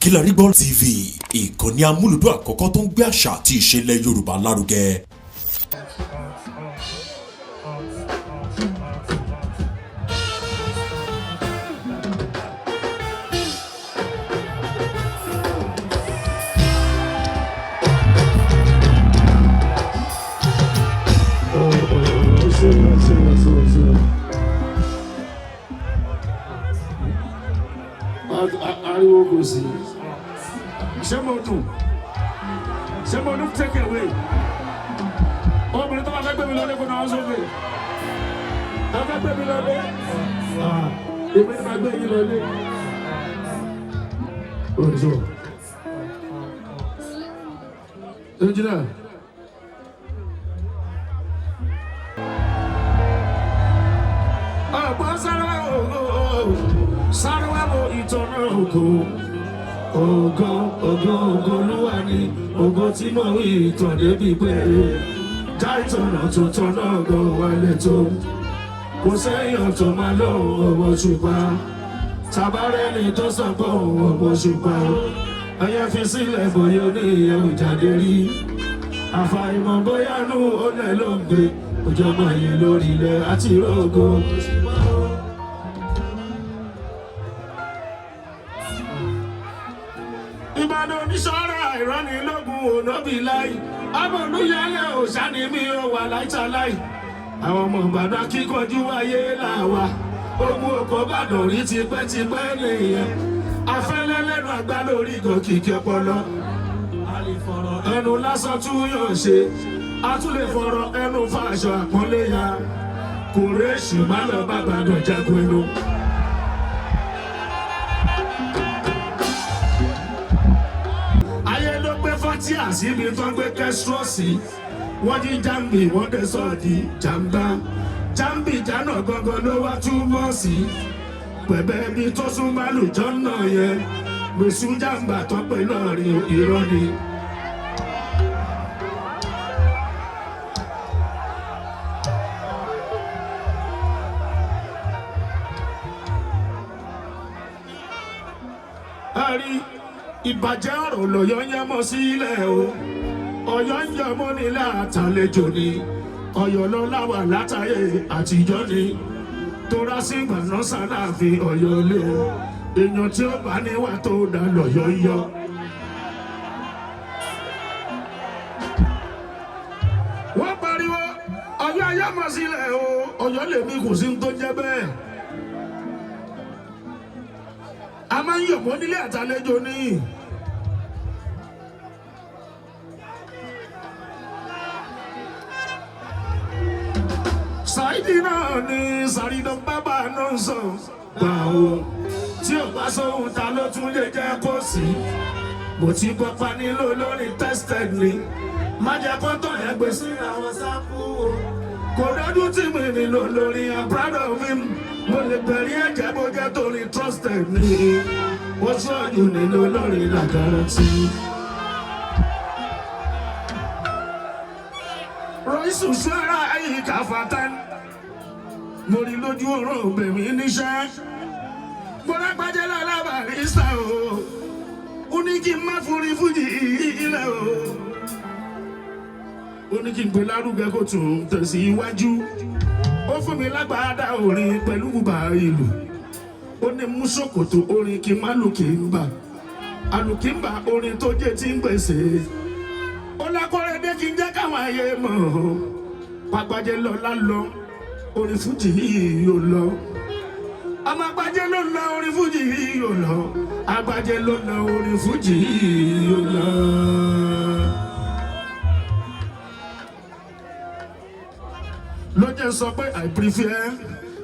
Kílárígbọ́ TV, ìkànnì amúlùdún àkọ́kọ́ tó ń gbé àṣà àti ìṣẹ̀lẹ̀ Yorùbá lárugẹ. Ariwo kò sí. Ṣé mo dùn? Ṣé mo dùn take away? Obìnrin tó bá fẹ́ gbé mi lọ́lé kó náà sókè. Tó fẹ́ gbé mi lọ́lé. Èmi ni màá gbé yín lọ́lé. Òjò. Engineer. Ọ̀pọ̀ sáré wá wo ìtọ́nà ògo. Ògo Olúwa ni ògo tí mo rí ìtàn débi pé já ìtọ́nà tó tọ́nà ògo wálé tó. Kò sẹ́yìn tó máa lọ ọwọ́ ṣùgbọ́n tabarẹ́ ni tó sọ pé ọwọ́ ṣùgbọ́n ẹyẹ fi sílẹ̀ bóyá ní ìyẹ̀wò jáde rí. Àfàìmọ̀ bóyá nù ó lẹ̀ ló ń gbé òjò máa yẹ lórí ilẹ̀ àti ìrógó. Ìbàdàn oníṣọ́ra ìrọ́nilógún ònàbí láì abọ́lúyẹlẹ̀ òṣàní mi ò wà láìtàláì. Àwọn ọmọ Ìbàdàn kíkanjú ayé làwà ogun òkò Ìbàdàn rí tipẹ́tipẹ́ nìyẹn. Afẹ́lẹ́ lẹ́nu àgbá lórí gòkìkì ọpọlọ. Ẹnu lásán tún yóò ṣe a tún lè fọ̀rọ̀ ẹnu fàṣọ àpọ́nlé ya. Kò réṣù má lọ bá Ìbàdàn jagun ẹnu. Tí àṣírí tó ń gbé kẹ́sírọ́ọ̀sì wọ́n jí jambi wọ́n dé sọ di jàmbá jambi jánà gangan ló wá túmọ̀ sí pẹ̀bẹ́ bí tó sún málùjọ́ náà yẹn gbèsù jàmbá tó pé lọ́ọ̀rìn irọ́ ni. Ìbàjẹ́ ọ̀rọ̀ lọ́yọ́ ń yẹ́mọ́ sílẹ̀ o Ọ̀yọ́ ń yọmọ́ nílẹ̀ àtàlejò ni Ọ̀yọ́ ló láwà látàyè àtijọ́ ni tóra sí gbàná sálàfin Ọ̀yọ́ lé o èèyàn tí ó bá níwà tó dá lọ́yọ́ yọ. Wọ́n pariwo Ọ̀yọ́ yẹ́mọ́ sílẹ̀ o Ọ̀yọ́ lèmi kò sí tó jẹ́ bẹ́ẹ̀. A máa ń yọ̀mọ́ nílé àtàlejò ní. Saheed náà ni sàrídàn bàbá náà sọ gbà o tí ò bá sóhun ta ló tún lè jẹ́ kó sí. Mo ti kọ́pa nílò lórí tested ni má jẹ́ kó tó yẹn gbé sí àwọn sáfù o. Kò dájú tí mi nílò lórí I'm proud of him. Mo lè bẹ̀rẹ̀ ẹ̀jẹ̀ bó jẹ́ torí trusted ni ó sọ́jú nílò lórí làkàrà tí. Rọ́ìsù sọ́ra ẹ̀yìn kàfàtán mo rí lójú ọ̀rọ̀ bẹ̀mí níṣẹ́. Mo lágbájẹ́ lálábàárí sá o ó ní kí n má forí Fuji ilẹ̀ o ó ní kí n gbé lárugẹ kó tún tẹ̀síwájú. Ó fún mi lágbàdá orin pẹ̀lú bùbá ìlú ó ní mú ṣòkòtò orin kí n má lùkìmbà àlùkìmbà orin tó jẹ́ tí ń gbèsè. Ó lákọ́rẹ́dé kí n jẹ́ káwọn ayé mọ̀ pàgbàjẹ́ lọ lálọ́ orin Fuji yóò lọ. Ọmọ àgbàjẹ́ ló lọ orin Fuji yóò lọ àgbàjẹ́ ló lọ orin Fuji yóò lọ. Ló jẹ́ sọ pé I prefer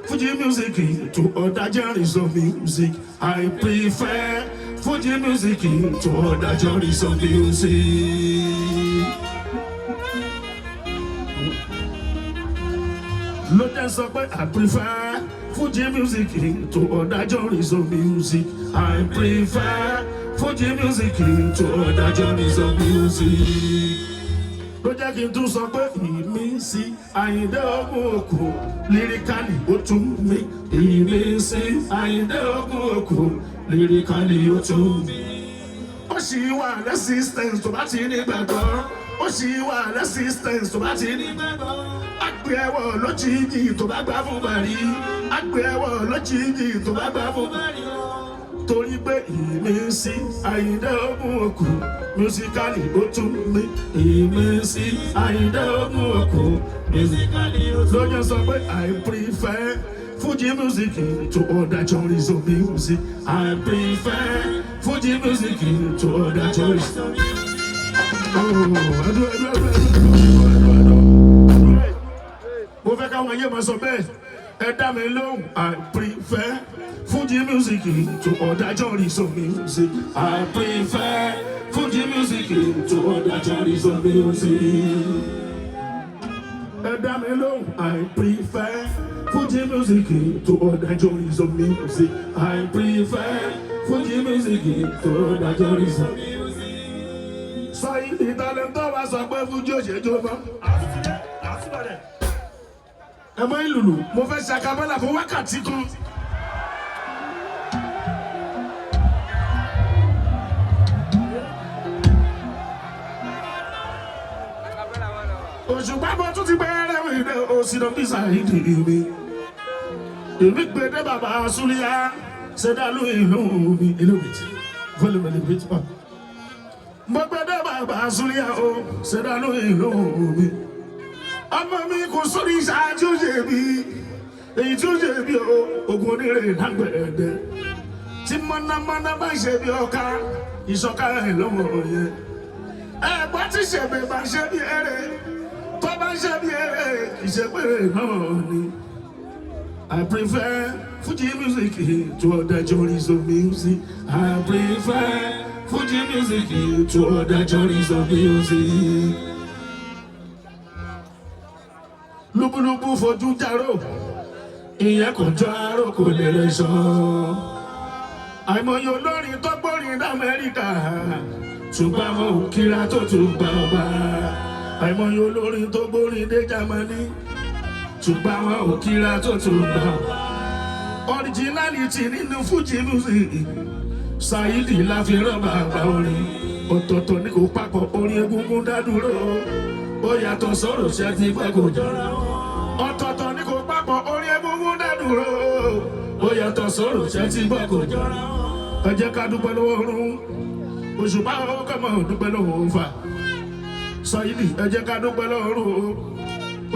Fuji music to other genres of music. I prefer Fuji music to other genres of music. Ló jẹ́ sọ pé I prefer Fuji music to other genres of music. I prefer Fuji music to other genres of music. Ló jẹ́ kí n tún sọ pé ìmísí Àyìndé Ògúnòkú lírikálì ó tún mí. Ìmísí Àyìndé Ògúnòkú lírikálì ó tún mí. sì wà resistance tó bá ti ní gbàgbọ́ ó sì wà resistance tó bá ti ní gbàgbọ́ àgbẹ̀ ẹ̀wọ̀ lójijì tó bá gbà fún bàrí àgbẹ̀ ẹ̀wọ̀ lójijì tó bá gbà fún bàrí torí pé ìmísí Àyìndé Ògúnòkú musically ó tún mí ìmísí Àyìndé Ògúnòkú musically ó tún lóye sọ pé I prefer Fuji music to other genres of music. I prefer Fuji music to other genres. Mo fẹ́ káwọn ayé máa sọ bẹ́ẹ̀, ẹ dá mi lóhùn. I prefer Fuji music to other genres of music. I prefer Fuji music to other genres of music. Ẹ dá mi lóhùn. I prefer Fuji music to other genres of music. I prefer Fuji music to other genres of music. Saheed ìtàlẹ́ntọ́ wa sọ pé Fuji ò ṣe jó mọ́. Ẹ mọ ìlùlù, mo fẹ́ ṣe acapella fún wákàtí kan. Òṣùpá bọ́ tún ti bẹ̀rẹ̀ wíìdẹ̀ òsínà bí Saheed mi. Èmi gbèdé bàbá Súlíyá ṣẹ̀dálú ìlú mi elóbìtì volume elóbìtì pa. Mo gbèdé bàbá Súlíyá o ṣẹ̀dálú ìlú mi. Ọmọ mi kò sórí ìṣáájú ṣèbí èyí tí ó ṣèbí o ogun onírè lágbẹ̀ẹ́dẹ́. Tí mọ̀nàmọ́ná bá ṣe bí ọ̀ka ìṣọ̀ká ẹ̀ lọ́wọ́ yẹn. Ẹ̀gbọ́n tí ṣèbí bá ṣe bí eré tó bá ṣe bí eré ìṣèpèrè náà ni. I prefer Fuji music to other genres of music. I prefer Fuji music to other genres of music. Lúbúlúbú fojú járó, ìyẹn kò jọ àrò kò lè rẹ̀ sọ. Àìmọye olórin tó gbórin d'Amẹ́ríkà, ṣùgbọ́n àwọn òkìra tó tún gbà ọba. Àìmọye olórin tó gbórin dé Jámánì, ṣùgbọ́n àwọn òkìra tó tún gbà ọba. Originality nínú Fuji music, Saheed la fi rán bàbá orin. Ọ̀tọ̀ọ̀tọ̀ ní kò papọ̀ orin egungun dádúró. Ó yàtọ̀ sọ̀rọ̀ ṣe ti pẹ́ kò jọra wọn. Ọ̀tọ̀ọ̀tọ̀ ní kò papọ̀ orin egungun dádúró. Ó yàtọ̀ sọ̀rọ̀ ṣe ti pẹ́ kò jọra wọn. Ẹ jẹ́ ká dúpẹ́ lọ́wọ́ ọ̀run. Òṣùpá ọkọ̀ mọ̀ dúpẹ́ lọ́wọ́ Ọ̀fà. Saheed ẹ jẹ́ ká dúpẹ́ lọ́wọ́ ọ̀run.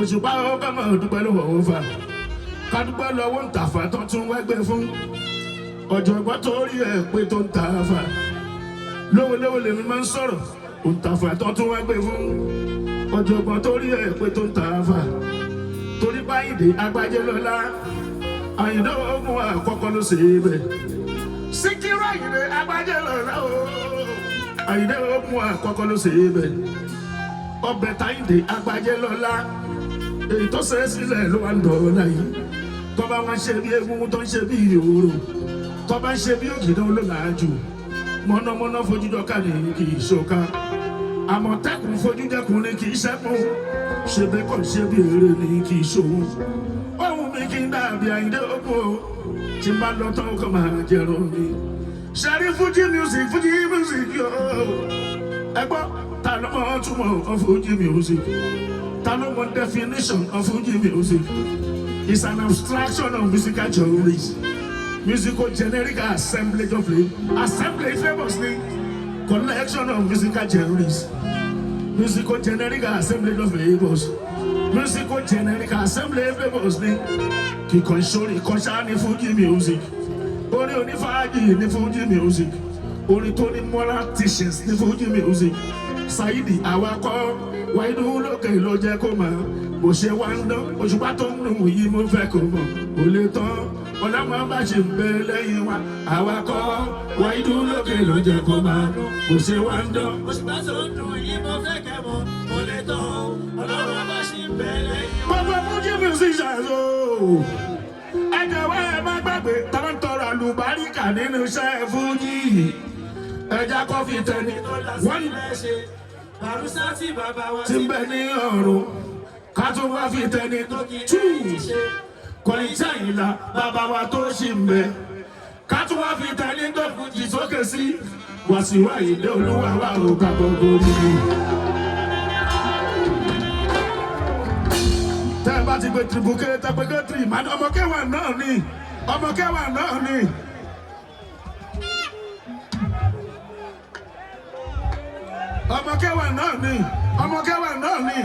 Òṣùpá ọkọ̀ mọ̀ dúpẹ́ lọ́wọ́ Ọ̀fà. Ká dúpẹ́ lọ́wọ́ Ntàfà tó tún wẹ́gbẹ́ fún. Ọ̀jọ̀gbọ́n tó rí ẹ̀ pé tó ń Ntàfà. Lówólówó lèmi máa ń sọ̀rọ̀. Ntàfà tó tún wẹ́gbẹ́ fún. Ọ̀jọ̀gbọ́n tó rí ẹ̀ pé tó ń Ntàfà. Torí Àyìndé Agbájé lọ́lá. Àyìndé Ògún àkọ́kọ́ ló ṣe é bẹ̀. Síkírù Àyìndé Agbájé lọ́lá o. Àyìndé Ògún àkọ́kọ́ ló ṣe é bẹ̀. Ọbẹ̀ t'Àyìndé Agbájé lọ́lá. Èyí tó ṣe é sílẹ̀ ló wà ń dọ̀ọ́lá yìí. Tọ́ba wọn ṣe bí egungun tó ń ṣe bí ìhòòrò. Tọ́ba ń ṣe bí ògìdán ló làájú. Mọ̀nàmọ́ná fojújọ ká ní kì í ṣọ̀ká. Àmọ̀tẹ́kùn fojújẹkùn ní kì í ṣẹ́kùn. Ṣebí kò ṣe bí eré ní kì í ṣòwò. Ohun mi kì í dàbí Àyìndé Ògún o. Tí n bá lọ tán kó máa jẹ̀rọ mi. Ṣẹ́rí Fuji music yóò. Ẹ gbọ́ ta ló mọ̀ túmọ̀ of Fuji music? Ta ló mọ̀ definition of Fuji music? It's an abstraction of musical genres. Musical generic assemblage of assemblage famously collection of musical genres. Musical generic assemblage of labels. Musical generic assemblage famously. Kíkọ́ ìṣòro ìkọ́ṣá ní Fuji music. Orin onífàájì ní Fuji music. Orin tó ní moral teachings ní Fuji music. Saheed awakọ̀ wáìdù lókè ló jẹ́ kó mọ̀. Bó ṣe wá ń dán Òṣùpá tó ń dùn yìí mo fẹ́ kó mọ̀. Kò lè tán ọlọ́mọ bá ṣe ń bẹ lẹ́yìn wa. Awakọ̀ wáìdù lókè ló jẹ́ kó mọ̀. Bó ṣe wá ń dán Òṣùpá tó ń dùn yìí mo fẹ́ kẹ́ mọ̀. Kò lè tán ọlọ́mọ bá ṣe ń bẹ lẹ́yìn wa. Gbogbo Fuji musicians o. Ẹ jọ̀wọ́ ẹ má gbàgbé tá ń tọrọ àlùbáríkà nínú iṣẹ́ Fuji. Ẹja kọfí tẹni wọ́n ti ń bẹ ní ọ̀run ká tó wá fi tẹni tú kọ̀ìtà ìlà bàbá wa tó ṣì ń bẹ ká tó wá fi tẹni tó Fuji sókè sí Wàsíù Àyìndé Olúwa wa ò bá gbogbo rí mi. Tẹ́ ẹ bá ti gbé tìrìbùkẹ́ tẹ́ pé gé tìrì màá ní ọmọ kẹwàá náà ni ọmọ kẹwàá náà ni. Ọmọ kẹwàá náà ni ọmọ kẹwàá náà ni.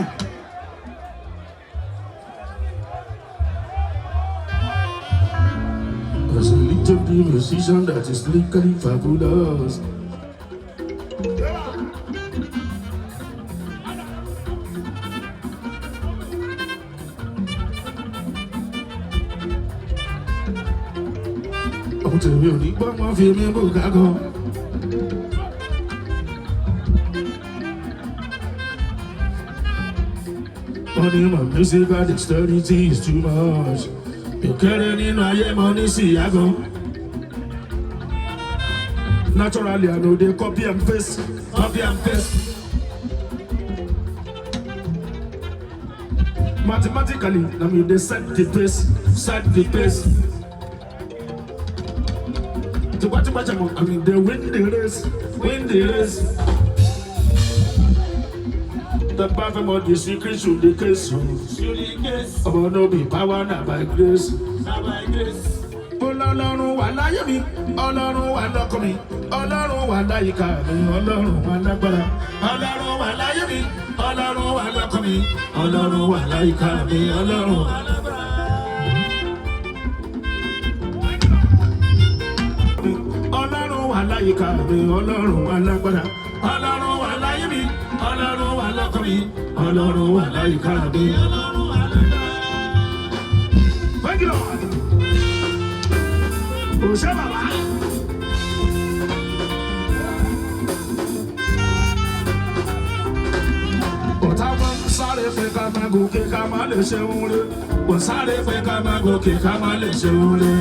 As a little musician that is lyrically fabulous. Ọ̀hún tèmi ò ní gbọ́ mọ́ fi mí bò gágan. Money, my musical dexterity is too much. Ìkéré nínú ayé mọ ní síyàgò. Naturally, I know they copy and paste, copy and paste. Mathematically, I mean they set the pace, set the pace. I mean they win the race, win the race. The bottom of the secret should the case. About no be power, not by grace. Ọlọ́run wà láyé mi, Ọlọ́run wà lọ́kàn mi, Ọlọ́run wà láyìíká mi, Ọlọ́run wà lágbára. Ọlọ́run wà láyé mi, Ọlọ́run wà lọ́kàn mi, Ọlọ́run wà láyìíká mi, Ọlọ́run wà lágbára. Ọlọ́run wà láyìíká mi, Ọlọ́run wà lágbára. Ọlọ́run wà láyé mi, Ọlọ́run wà lọ́kàn mi, Ọlọ́run wà láyìíká mi, Ọlọ́run wà lágbára. Thank you, Lord. Òṣè bàbá. Ọ̀tá wọn sáré pé ká máa gòkè ká má lè ṣe òun rè. Wọ́n sáré pé ká máa gòkè ká má lè ṣe òun rè.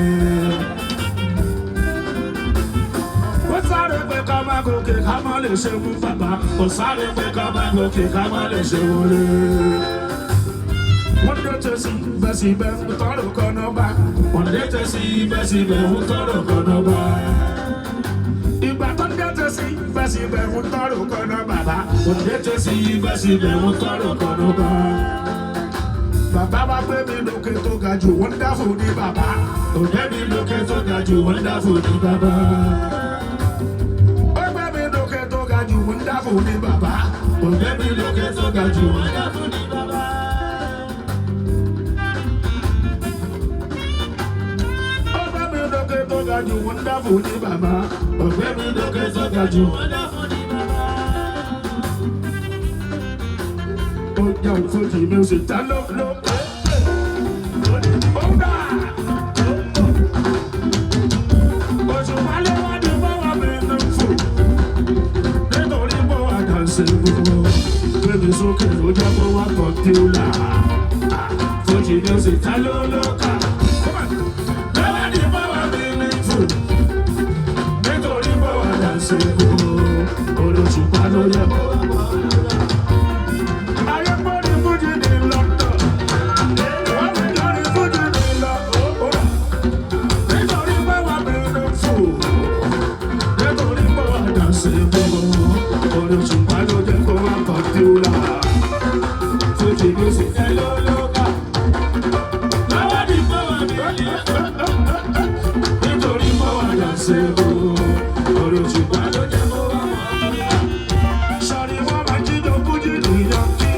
Wọ́n sáré pé ká máa gòkè ká má lè ṣe òun bàbá. Wọ́n sáré pé ká máa gòkè ká má lè ṣe òun rè. Wọ́n dé tẹ̀sí bẹ́sibẹ́ ń tọrọ kọ́nà bá. Wọ́n dé tẹ̀sí bẹ́sibẹ́ ń tọrọ kọ́nà bá. Ìgbà tó dé tẹ̀sí bẹ́sibẹ́ ń tọrọ kọ́nà bàbá. Wọ́n dé tẹ̀sí bẹ́sibẹ́ ń tọrọ kọ́nà bá. Bàbá wa gbé mi lókè tó ga jù wonderful ní bàbá. Ó gbé mi lókè tó ga jù wonderful ní bàbá. Ó gbé mi lókè tó ga jù wonderful ní bàbá. Ó gbé mi lókè tó ga jù wonderful ní bàbá. You wonderful ni baba, ọgbẹ́ mi lókè sọ́gà jù. Ó jà Fuji music ta ló. Oṣù wálé wá ní bọ́wọ́ mi ní fò. Nítorí bọ́wọ́ àdàsẹ̀ gbogbo. Gbẹ̀mí sókè ló jẹ́ bọ́wọ́ kọ̀ǹtẹ́ọ̀là. Fuji music ta ló lóka. Nítorí bọ́wọ́ àdàsẹ̀ gbogbo. Olóṣùpá ló yẹ bọ́. Ayé pọ́ ní Fuji ní London. Wọ́n mi jọ ní Fuji ní London. Nítorí bọ́wọ́ mi ní fò. Nítorí bọ́wọ́ àdàsẹ̀ gbogbo. Olóṣùpá ló jẹ́ kó wá kọ̀ǹtẹ́ọ̀là. Fuji music ẹ ló lóka. Lọ́wọ́ ní bọ́wọ́ mi ní nítorí bọ́wọ́ àdàsẹ̀ gbogbo. Olóṣùpá ló jẹ́ kó wá kọ̀ǹtẹ́ọ̀là. Sọ̀rí wọ́n máa jíjọ Fuji ní Yankí.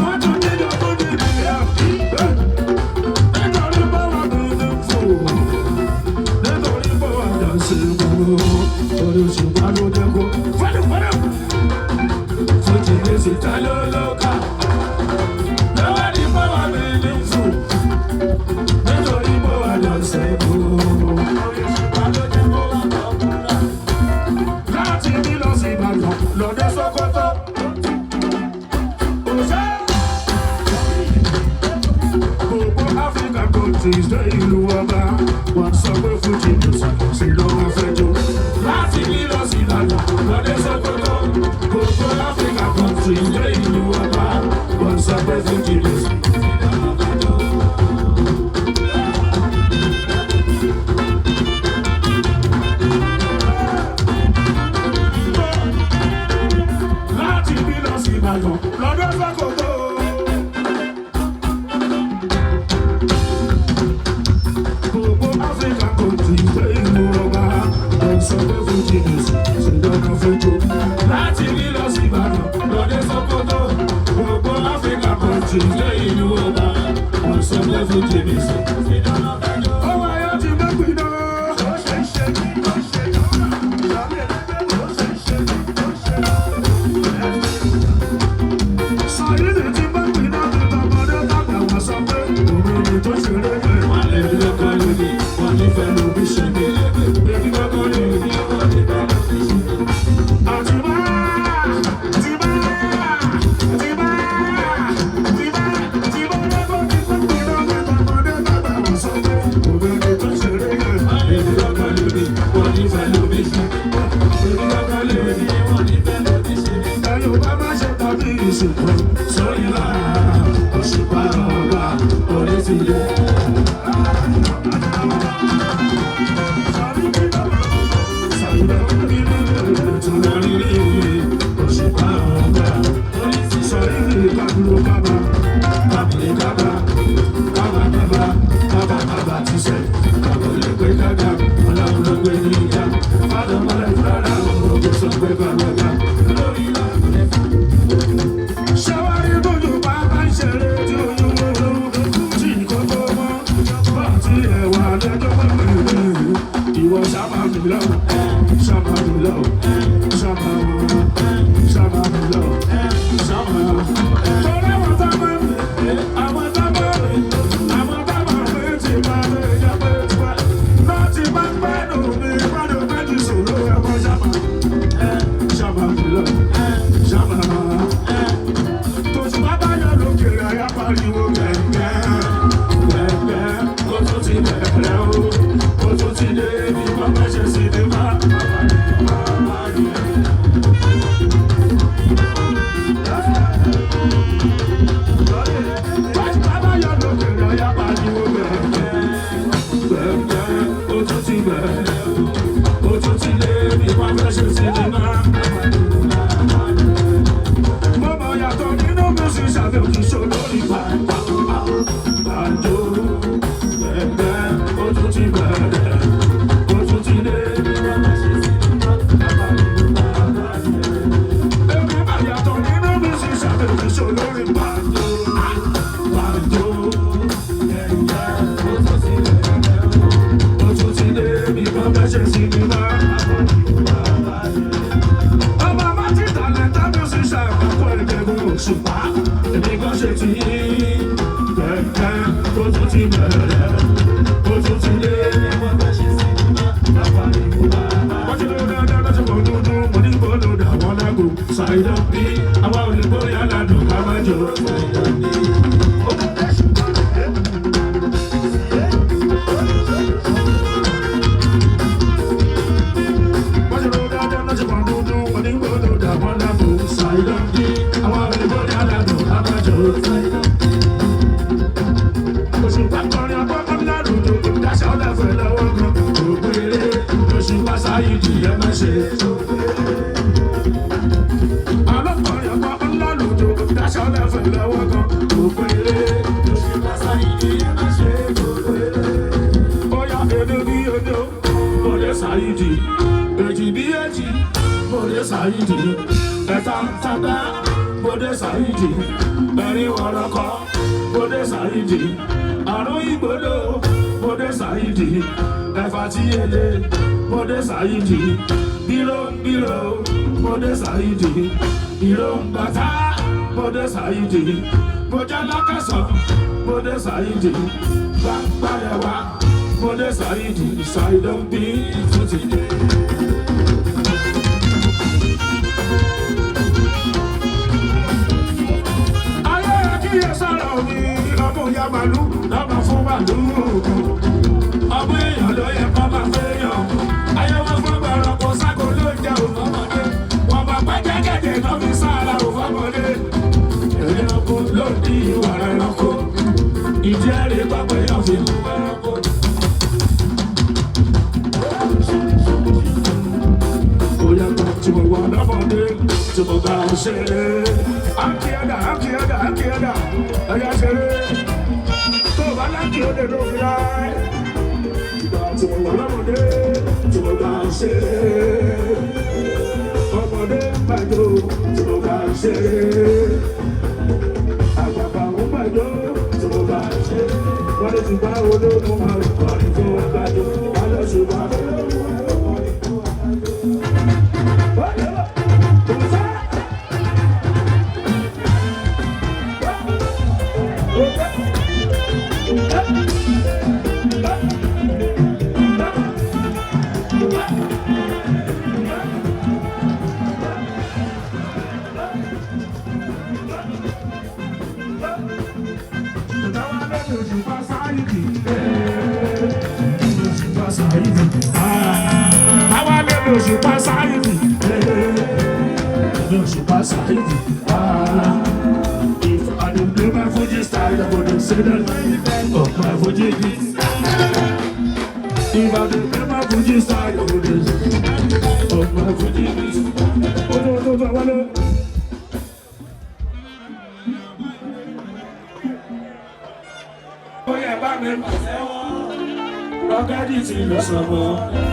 Wọ́n tún jíjọ Fuji ní Yankí. Nítorí bọ́wọ́ mi ní fò. Nítorí bọ́wọ́ àdàsẹ̀ gbogbo. Olóṣùpá ló jẹ́ kó fẹ́lẹ̀. Fuji music ta ló lóka. Lọ́wọ́ ní bọ́wọ́ mi ní fò. Nítorí bọ́wọ́ àdàsẹ̀ gbogbo. Olóṣùpá ló jẹ́ kó wá kọ̀ǹtẹ́ọ̀là. Láti bí lọ sí Ìbàdàn lọ́dẹ Sókótó. Òṣè gbogbo African countries dé ìlú ọba. Wọ́n sọ pé Fuji music sí lọ́wọ́ fẹjọ́. Láti bí lọ sí Ìbàdàn lọ́dẹ Sókótó. Gbogbo African countries dé ìlú ọba. Wọ́n sọ pé Fuji music sí lọ́wọ́ fẹjọ́. Fuji music ṣe dandan fẹ́jọ́. Láti ní lọ sí Ìbàdàn, lọ́dẹ Sókótó, gbogbo Áfíríkà country lẹ́yìn ìlú ọba. Wọ́n sọ pé Fuji music ṣe dandan fẹ́jọ́. Owó ayọ̀ ti gbé pinnu. Ó ṣe ń ṣe mí, ó ṣe yọ̀ọ́nà. Ìyàwó ẹ̀rẹ́gbẹ́ ó ṣe ń ṣe mí, ó ṣe yọ̀ọ́nà. Sàyídì ti gbé pinnu ní tọmọdé tàgbà wọ́n sọ pé òun ni tó ṣe rẹ́ pẹ̀. Wọ́n lè rí ọkọ̀ lónìí, wọ́n nífẹ̀ẹ́ lóbi ṣe mí. Bébí kọ́kọ́ lè rí ọkọ̀ nífẹ̀ẹ́ lóbi ṣe mí. Àtìmá, tìmá, tìmá, tìmá, tìmá lọ́kọ̀ ti gbé pinnu ní tọmọdé tàgbà wọ́n sọ pé òun ni tó ṣe rẹ́ pẹ̀. Bébí kọ́kọ́ lónìí, wọ́n nífẹ̀ẹ́ lóbi ṣe mí. Bébí kọ́kọ́ lónìí, wọ́n nífẹ̀ẹ́ lóbi ṣe mí. Ẹ̀yọ́ bá má ṣe tàbí ìsìnkú sórí lára Òṣùpá ọba orí ti yẹ. Saheed, ẹ̀ta tàgbà, Bode Saheed, ẹ̀rin wọ̀rọ̀kọ̀, Bode Saheed, àrùn ìgbòdo, Bode Saheed, ẹ̀fà tí yẹlé, Bode Saheed, bírò bírò, Bode Saheed, bírò bàtà, Bode Saheed, bójá lákàsọ̀, Bode Saheed, gbàgbàrẹ̀wà, Bode Saheed, ṣàìdán bí ìtútì. Màlúù lọ́mọ fún màlúù, ọmọ èèyàn ló yẹ kó máa fẹ́yàn. Ayẹwo fún gbọ̀rọ̀ kò sáko ló jẹ́ òfòmọdé. Wọ́n bá pẹ́ jẹ́gẹ́dẹ́ náà fi sára òfòmọdé. Ẹranko ló di ìwà ẹranko. Ìdí ẹ̀rí pápẹ́ yàn fi mú ẹranko. Ó yàtọ̀ tí mo wà lọ́mọdé tí mo bá ń ṣeré. Àkíyàdá ẹ̀yà ṣeré. Tó bá láti ó lè lóbi láì. Ìgbà tí mo wà lọ́mọdé tí mo bá ń ṣeré ọmọdé gbàjọ tí mo bá ṣeré àgbàgbà ń gbàjọ tí mo bá ṣeré wọ́n lè ti bá ológun máa ń kọrin fún gbàjọ wọ́n lọ ṣùgbọ́n Osupa Saheed Osupa Saheed if I don't play my Fuji style I wouldn't say that of my Fuji beat if I don't play my Fuji style I wouldn't say of my Fuji beat oh yeah baby Rocket it in the summer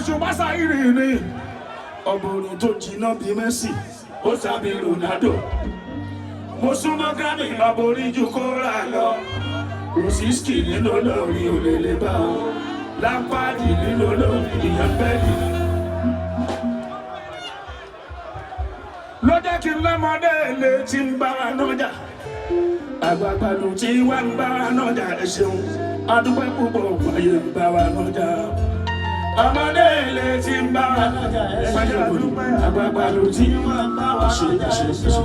Osupa Saheed ni ọ̀bọ̀rùn tó jiná bí Messi ó sábì Ronaldo mo súnmọ́ Grammy ọ̀bọ̀rin ju kóra lọ Rosiski nínú olórí òlèlè bá o Lámpáàdì nínú olórí ìyẹn bẹ́ẹ̀ni. ló jẹ́ kí n lọ́mọdé lè ti ń bá wa nájà àgbààgbà ló ti wá ń bá wa nájà ẹ ṣeun adúpẹ́ púpọ̀ wáyé ń bá wa nájà. Ọmọdé ilé tí ń bá wa lọ́jà ẹ̀ṣẹ̀ àdúpẹ́ àgbààgbà ló tí wọ́n bá wa lọ́jà ẹ̀ṣẹ̀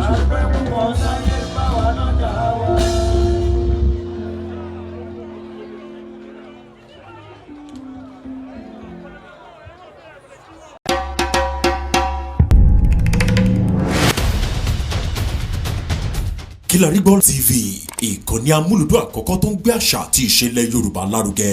àdúpẹ́ púpọ̀ sáyé bá wa lọ́jà wa. Kilarigbo TV ìkànnì amúlùdún àkọ́kọ́ tó ń gbé àṣà àti ìṣẹ̀lẹ̀ Yorùbá lárugẹ.